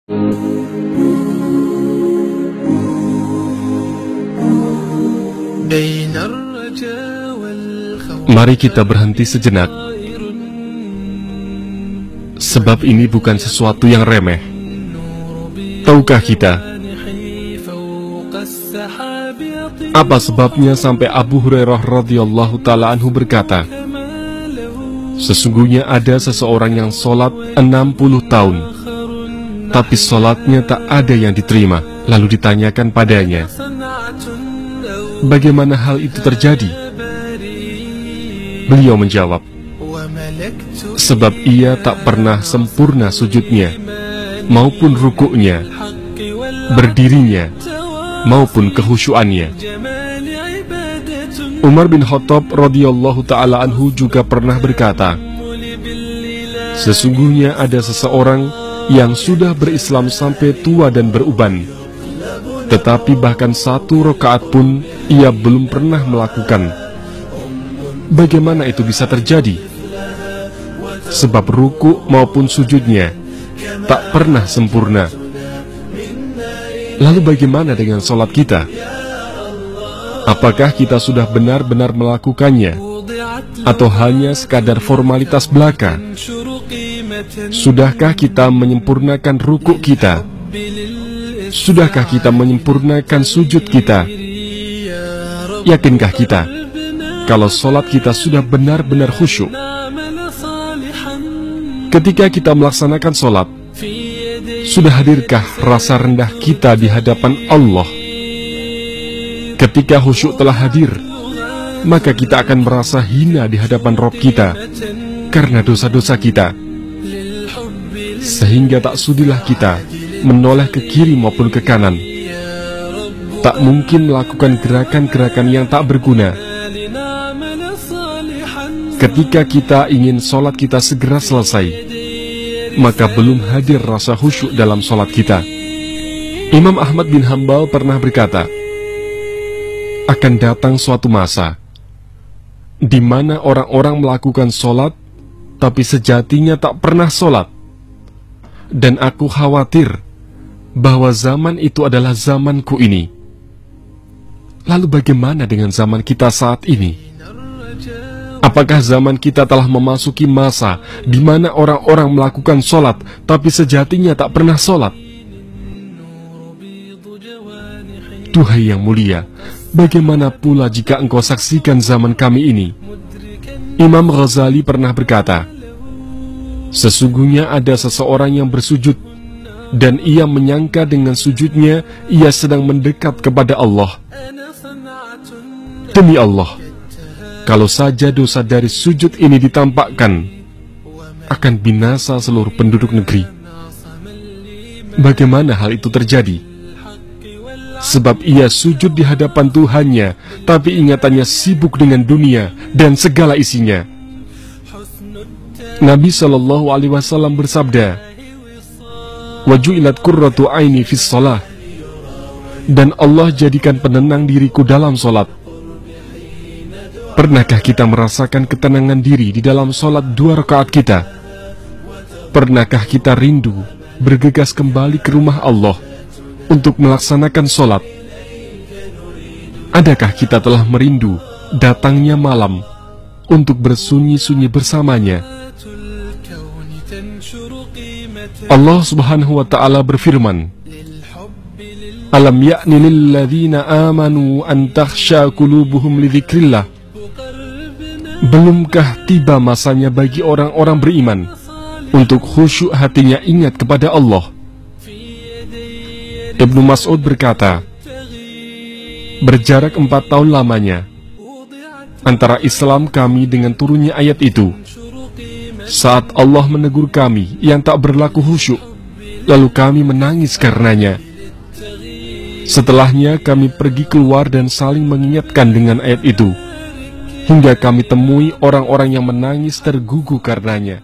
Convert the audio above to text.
Mari kita berhenti sejenak, sebab ini bukan sesuatu yang remeh. Tahukah kita apa sebabnya sampai Abu Hurairah radhiyallahu ta'ala anhu berkata, sesungguhnya ada seseorang yang sholat 60 tahun, tapi sholatnya tak ada yang diterima. Lalu ditanyakan padanya, bagaimana hal itu terjadi? Beliau menjawab, sebab ia tak pernah sempurna sujudnya, maupun rukuknya, berdirinya, maupun kehusyuannya. Umar bin Khattab radhiyallahu ta'ala anhu juga pernah berkata, sesungguhnya ada seseorang yang sudah berislam sampai tua dan beruban, tetapi bahkan 1 rakaat pun ia belum pernah melakukan. Bagaimana itu bisa terjadi? Sebab ruku maupun sujudnya tak pernah sempurna. Lalu bagaimana dengan sholat kita? Apakah kita sudah benar-benar melakukannya, atau hanya sekadar formalitas belaka? Sudahkah kita menyempurnakan ruku kita? Sudahkah kita menyempurnakan sujud kita? Yakinkah kita kalau sholat kita sudah benar-benar khusyuk? Ketika kita melaksanakan sholat, sudah hadirkah rasa rendah kita di hadapan Allah? Ketika khusyuk telah hadir, maka kita akan merasa hina di hadapan Rabb kita karena dosa-dosa kita, sehingga tak sudilah kita menoleh ke kiri maupun ke kanan. Tak mungkin melakukan gerakan-gerakan yang tak berguna. Ketika kita ingin sholat kita segera selesai, maka belum hadir rasa khusyuk dalam sholat kita. Imam Ahmad bin Hanbal pernah berkata, akan datang suatu masa di mana orang-orang melakukan sholat, tapi sejatinya tak pernah sholat. Dan aku khawatir bahwa zaman itu adalah zamanku ini. Lalu bagaimana dengan zaman kita saat ini? Apakah zaman kita telah memasuki masa di mana orang-orang melakukan sholat, tapi sejatinya tak pernah sholat? Duhai yang mulia, bagaimana pula jika engkau saksikan zaman kami ini? Imam Ghazali pernah berkata, sesungguhnya ada seseorang yang bersujud, dan ia menyangka dengan sujudnya ia sedang mendekat kepada Allah. Demi Allah, kalau saja dosa dari sujud ini ditampakkan, akan binasa seluruh penduduk negeri. Bagaimana hal itu terjadi? Sebab ia sujud di hadapan Tuhannya, tapi ingatannya sibuk dengan dunia dan segala isinya. Nabi SAW bersabda, waju'ilat qurratu aini fis shalah, dan Allah jadikan penenang diriku dalam sholat. Pernahkah kita merasakan ketenangan diri di dalam sholat 2 rakaat kita? Pernahkah kita rindu bergegas kembali ke rumah Allah untuk melaksanakan sholat? Adakah kita telah merindu datangnya malam untuk bersunyi-sunyi bersamanya? Allah Subhanahu wa ta'ala berfirman, alam ya'ni lilladzina amanu an takhsha qulubuhum li dzikrillah. Belumkah tiba masanya bagi orang-orang beriman untuk khusyuk hatinya ingat kepada Allah? Ibnu Mas'ud berkata, berjarak 4 tahun lamanya antara Islam kami dengan turunnya ayat itu. Saat Allah menegur kami yang tak berlaku khusyuk, lalu kami menangis karenanya. Setelahnya kami pergi keluar dan saling mengingatkan dengan ayat itu, hingga kami temui orang-orang yang menangis tergugu karenanya.